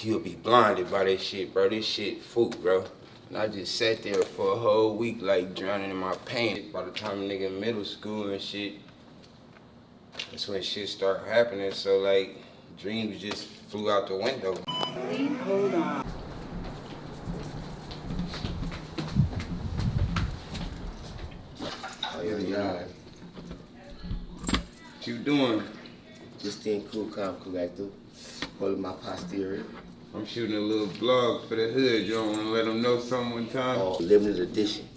you'll be blinded by this shit, bro. This shit food, bro. And I just sat there for a whole week, like, drowning in my pain. By the time a nigga in middle school and shit, that's when shit started happening. So, like, dreams just flew out the window. Hold on. Oh, yeah. What you doing? Just staying cool, calm, collective. Holding my posterior. I'm shooting a little blog for the hood. You don't want to let them know something one time? Oh, limited edition.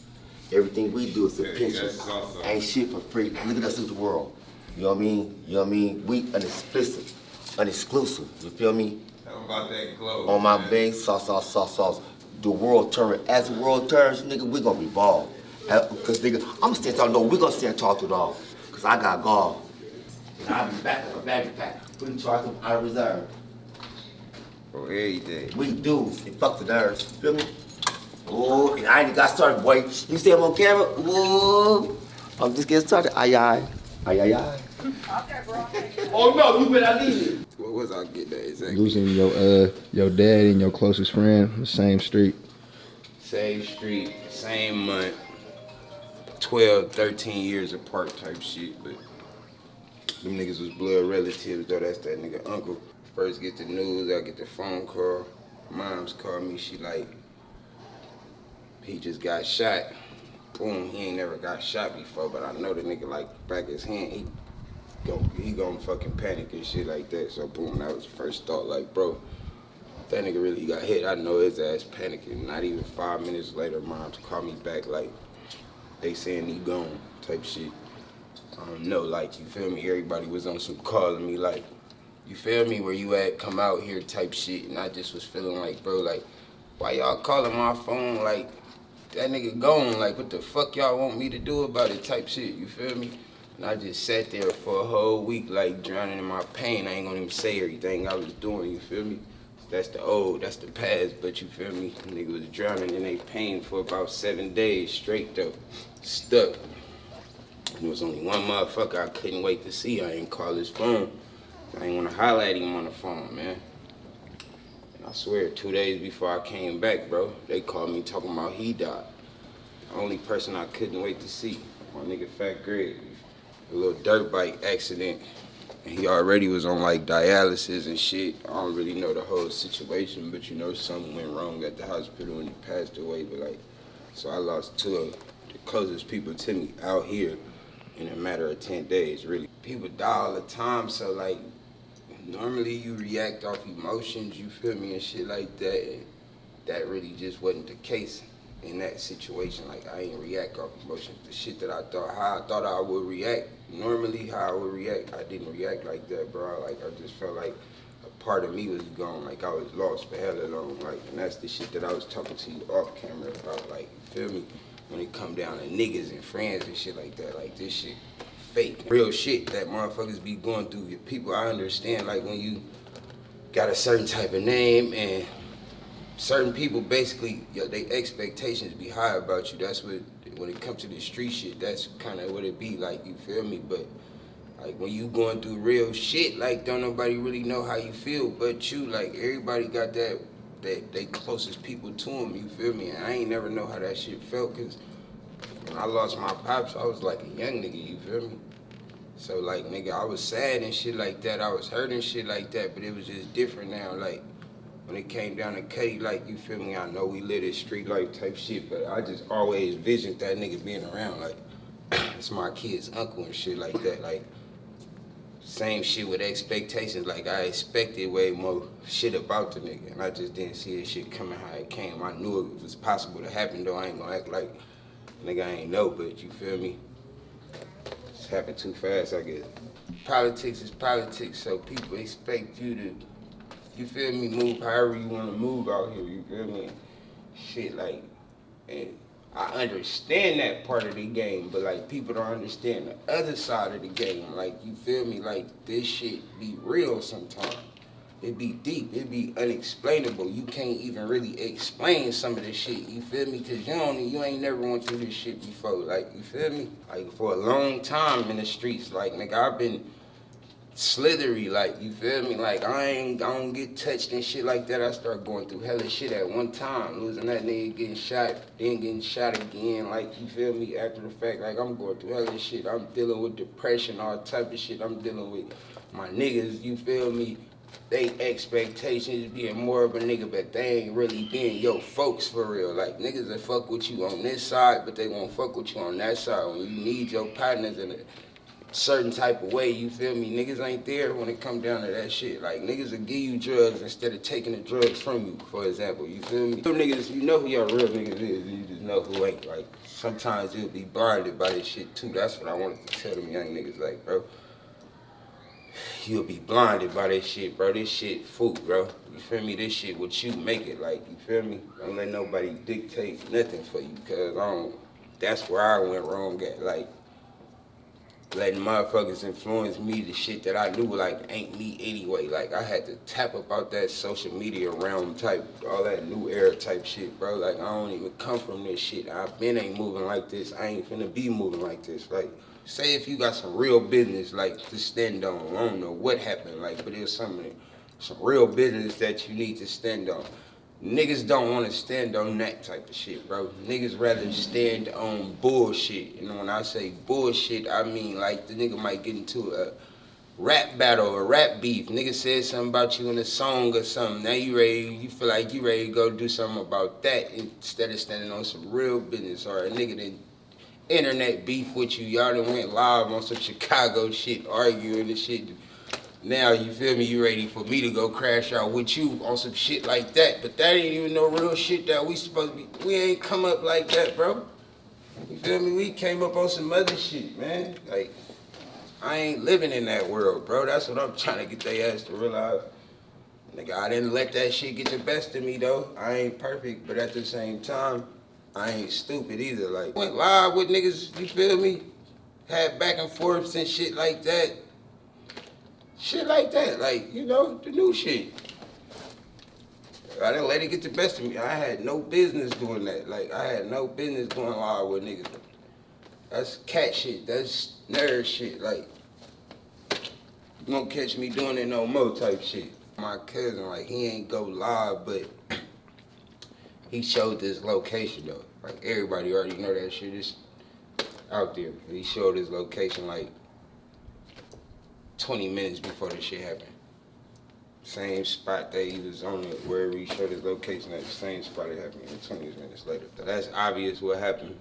Everything we do is a picture. Awesome. Ain't shit for free. Look at us in the world. You know what I mean? You know what I mean? We unexplicit, unexclusive. You feel me? How about that glow? On my bang, sauce. The world turn. As the world turns, nigga, we gonna be bald. Cause nigga, I'm stand tall. No, we gonna stand tall through it all. Cause I got gall. And I'll be back like a baggy pack. Put in charge of our reserve. Oh, every day. We do. It fuck the nerves. Feel me? Oh, and I ain't got started, boy. You see him on camera? Whoa. I'm just getting started. Aye. Okay, bro. Oh no, you better leave it. What was I getting at exactly? Losing your dad and your closest friend, the same street. Same street, same month, 12, 13 years apart type shit, but them niggas was blood relatives though, that's that nigga uncle. First get the news, I get the phone call. Mom's called me, she like, he just got shot. Boom, he ain't never got shot before, but I know the nigga like back his hand, he gon' fucking panic and shit like that. So boom, that was the first thought, like bro, if that nigga really got hit, I know his ass panicking. Not even 5 minutes later, Mom's called me back like, they saying he gone type shit. I don't know, like, you feel me? Everybody was on some calling me like, you feel me, where you at, come out here type shit. And I just was feeling like, bro, like, why y'all calling my phone like, that nigga gone, like, what the fuck y'all want me to do about it type shit, you feel me? And I just sat there for a whole week, like, drowning in my pain. I ain't gonna even say everything I was doing, you feel me? That's the past, but you feel me? The nigga was drowning in their pain for about 7 days straight though, stuck. There was only one motherfucker I couldn't wait to see. I ain't call his phone. I ain't wanna holler at him on the phone, man. And I swear, 2 days before I came back, bro, they called me talking about he died. The only person I couldn't wait to see, my nigga Fat Greg. A little dirt bike accident. And he already was on like dialysis and shit. I don't really know the whole situation, but you know something went wrong at the hospital and he passed away. But like, so I lost two of the closest people to me out here in a matter of 10 days, really. People die all the time, so like, normally you react off emotions, you feel me, and shit like that. And that really just wasn't the case in that situation. Like, I ain't react off emotions. The shit that how I thought I would react, normally how I would react, I didn't react like that, bro. Like, I just felt like a part of me was gone, like I was lost for hella long, like, and that's the shit that I was talking to you off camera about, like, you feel me? When it come down to niggas and friends and shit like that, like, this shit fake. Real shit that motherfuckers be going through. People, I understand, like, when you got a certain type of name and certain people basically, they expectations be high about you. That's what, when it comes to this street shit, that's kind of what it be like, you feel me? But like when you going through real shit, like don't nobody really know how you feel but you. Like everybody got that they closest people to them, you feel me? And I ain't never know how that shit felt, cause when I lost my pops, I was like a young nigga, you feel me? So like, nigga, I was sad and shit like that, I was hurt and shit like that, but it was just different now, like, when it came down to Cuddy, like, you feel me, I know we live this street life type shit, but I just always visioned that nigga being around, like, it's my kid's uncle and shit like that, like, same shit with expectations, like, I expected way more shit about the nigga, and I just didn't see this shit coming how it came. I knew it was possible to happen, though, I ain't gonna act like nigga I ain't know, but you feel me? It's happened too fast, I guess. Politics is politics, so people expect you to, you feel me, move however you want to move out here, you feel me? Shit, like, and I understand that part of the game, but like, people don't understand the other side of the game. Like, you feel me? Like, this shit be real sometimes. It be deep, it be unexplainable. You can't even really explain some of this shit, you feel me? Cause you ain't never went through this shit before, like, you feel me? Like, for a long time in the streets, like, nigga, I've been slithery, like, you feel me? Like, I don't get touched and shit like that. I start going through hella shit at one time, losing that nigga, getting shot, then getting shot again, like, you feel me? After the fact, like, I'm going through hella shit. I'm dealing with depression, all type of shit. I'm dealing with my niggas, you feel me? They expectations being more of a nigga, but they ain't really being your folks for real. Like, niggas that fuck with you on this side, but they won't fuck with you on that side. When you need your partners in a certain type of way, you feel me? Niggas ain't there when it come down to that shit. Like, niggas will give you drugs instead of taking the drugs from you, for example, you feel me? Some niggas, you know who your real niggas is, and you just know who ain't. Like, sometimes you'll be blinded by this shit too. That's what I wanted to tell them young niggas, like, bro. You'll be blinded by this shit, bro. This shit food, bro. You feel me? This shit what you make it like, you feel me? Don't let nobody dictate nothing for you, cause that's where I went wrong at, like, letting motherfuckers influence me to shit that I knew, like, ain't me anyway. Like, I had to tap about that social media realm type, all that new era type shit, bro. Like, I don't even come from this shit. I ain't moving like this. I ain't finna be moving like this. Like, say if you got some real business, like, to stand on. I don't know what happened, like, but there's some real business that you need to stand on. Niggas don't want to stand on that type of shit, bro. Niggas rather stand on bullshit. And when I say bullshit, I mean, like, the nigga might get into a rap battle or rap beef. Nigga said something about you in a song or something. Now you feel like you ready to go do something about that instead of standing on some real business. Or a nigga that internet beef with you. Y'all done went live on some Chicago shit, arguing and shit. Now, you feel me, you ready for me to go crash out with you on some shit like that. But that ain't even no real shit that we supposed to be. We ain't come up like that, bro. You feel me? We came up on some other shit, man. Like, I ain't living in that world, bro. That's what I'm trying to get their ass to realize. Nigga, I didn't let that shit get the best of me, though. I ain't perfect, but at the same time, I ain't stupid either. Like, went live with niggas, you feel me? Had back and forths and shit like that. Shit like that, like, you know, the new shit. I didn't let it get the best of me. I had no business doing that. Like, I had no business going live with niggas. That's cat shit. That's nerd shit. Like, you won't catch me doing it no more type shit. My cousin, like, he ain't go live, but he showed this location, though. Like, everybody already know that shit is out there. He showed his location, like, 20 minutes before this shit happened. Same spot that he was on it, wherever he showed his location at, the same spot it happened, 20 minutes later. So that's obvious what happened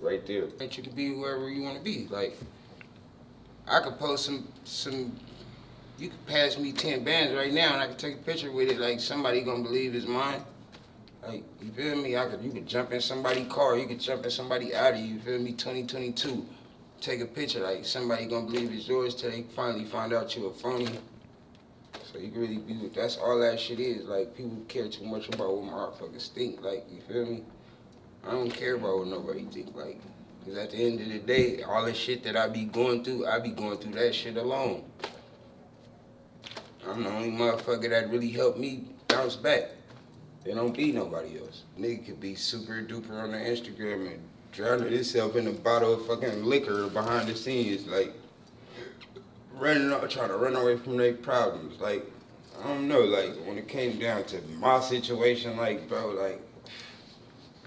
right there. That you could be wherever you want to be. Like, I could post some, you could pass me 10 bands right now and I could take a picture with it, like somebody gonna believe it's mine. Like, you feel me? You could jump in somebody's car, you could jump in somebody's Audi, you feel me? 2022. Take a picture, like, somebody gonna believe it's yours till they finally find out you a phony. So you can really be with, that's all that shit is. Like, people care too much about what motherfuckers think, like, you feel me? I don't care about what nobody think, like, because at the end of the day, all the shit that I be going through that shit alone. I'm the only motherfucker that really helped me bounce back. There don't be nobody else. Nigga could be super duper on the Instagram and drowning himself in a bottle of fucking liquor behind the scenes, like, trying to run away from their problems. Like, I don't know, like, when it came down to my situation, like, bro, like,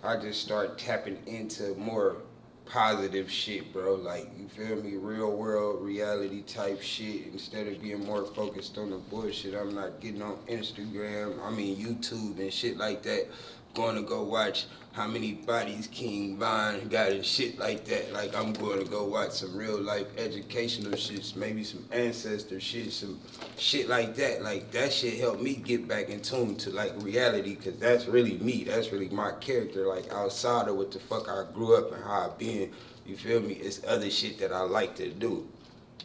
I just started tapping into more positive shit, bro. Like, you feel me? Real world, reality type shit. Instead of being more focused on the bullshit, I'm not getting on Instagram, YouTube and shit like that. Going to go watch how many bodies King Von got and shit like that. Like, I'm going to go watch some real life educational shit, maybe some ancestor shit, some shit like that. Like, that shit helped me get back in tune to, like, reality, because that's really me. That's really my character. Like, outside of what the fuck I grew up and how I've been, you feel me? It's other shit that I like to do.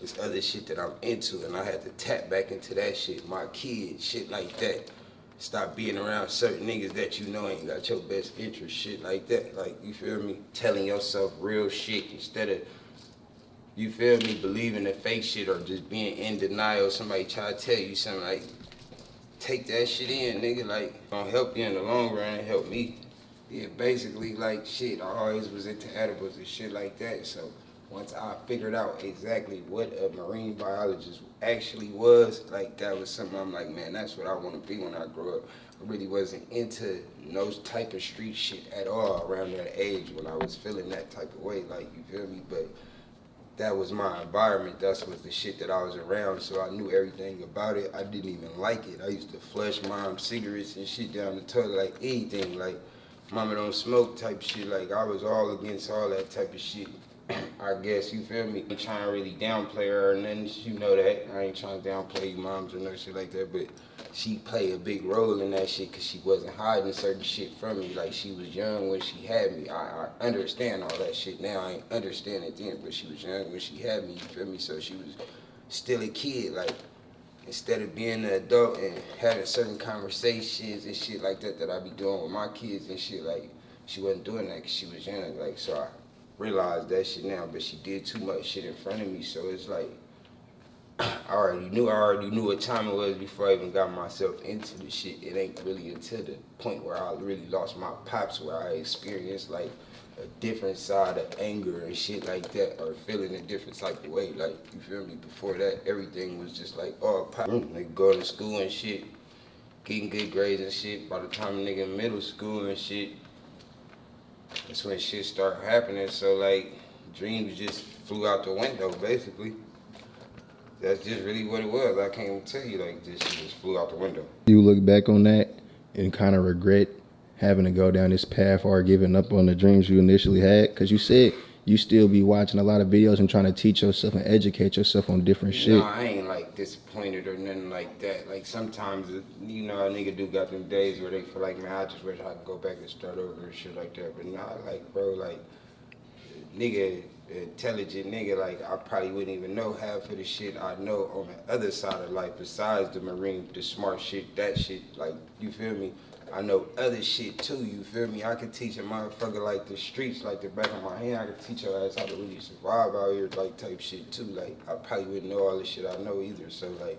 It's other shit that I'm into, and I had to tap back into that shit. My kids, shit like that. Stop being around certain niggas that you know ain't got your best interest, shit like that. Like, you feel me? Telling yourself real shit instead of, you feel me, believing the fake shit or just being in denial. Somebody try to tell you something, like, take that shit in, nigga. Like, gonna help you in the long run, help me. Yeah, basically, like, shit, I always was into edibles and shit like that. So once I figured out exactly what a marine biologist actually was, like that was something I'm like, man, that's what I want to be when I grow up. I really wasn't into no type of street shit at all around that age when I was feeling that type of way, like, you feel me? But that was my environment. That was the shit that I was around, so I knew everything about it. I didn't even like it. I used to flush mom's cigarettes and shit down the toilet, like anything, like mama don't smoke type shit. Like I was all against all that type of shit. I guess, you feel me? I'm trying to really downplay her or nothing, you know that. I ain't trying to downplay you moms or no shit like that, but she played a big role in that shit because she wasn't hiding certain shit from me. Like, she was young when she had me. I understand all that shit now. I ain't understand it then, but she was young when she had me, you feel me? So she was still a kid. Like, instead of being an adult and having certain conversations and shit like that that I be doing with my kids and shit, like, she wasn't doing that because she was young. Like, so I realized that shit now, but she did too much shit in front of me, so it's like, I already knew what time it was before I even got myself into the shit. It ain't really until the point where I really lost my pops where I experienced like a different side of anger and shit like that, or feeling a different type of way. Like, you feel me? Before that, everything was just like, oh, pop, like going to school and shit, getting good grades and shit. By the time a nigga in middle school and shit, that's when shit started happening. So like, dreams just flew out the window, basically. That's just really what it was. I can't even tell you, like, this shit just flew out the window. You look back on that and kind of regret having to go down this path or giving up on the dreams you initially had? Because you said you still be watching a lot of videos and trying to teach yourself and educate yourself on different shit. No, I ain't like disappointed or nothing like that. Like, sometimes, you know, a nigga do got them days where they feel like, man, I just wish I could go back and start over and shit like that. But nah, like, bro, like, nigga, intelligent nigga, like, I probably wouldn't even know half of the shit I know on the other side of life besides the marine, the smart shit, that shit, like, you feel me? I know other shit too, you feel me? I could teach a motherfucker like the streets, like the back of my hand. I could teach your ass how to really survive out here, like, type shit too. Like, I probably wouldn't know all the shit I know either, so like,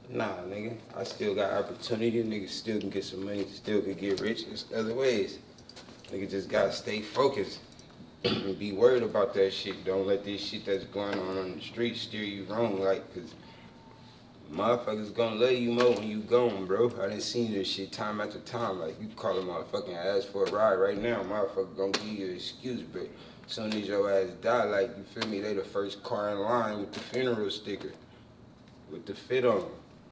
nah, nigga, I still got opportunity. Niggas still can get some money, still can get rich. There's other ways. Nigga just gotta stay focused. Be worried about that shit. Don't let this shit that's going on the street steer you wrong, like, cause motherfuckers gonna love you more when you gone, bro. I done seen this shit time after time. Like, you call a motherfucking ass for a ride right now, motherfucker gonna give you an excuse, but as soon as your ass die, like, you feel me, they the first car in line with the funeral sticker, with the fit on them.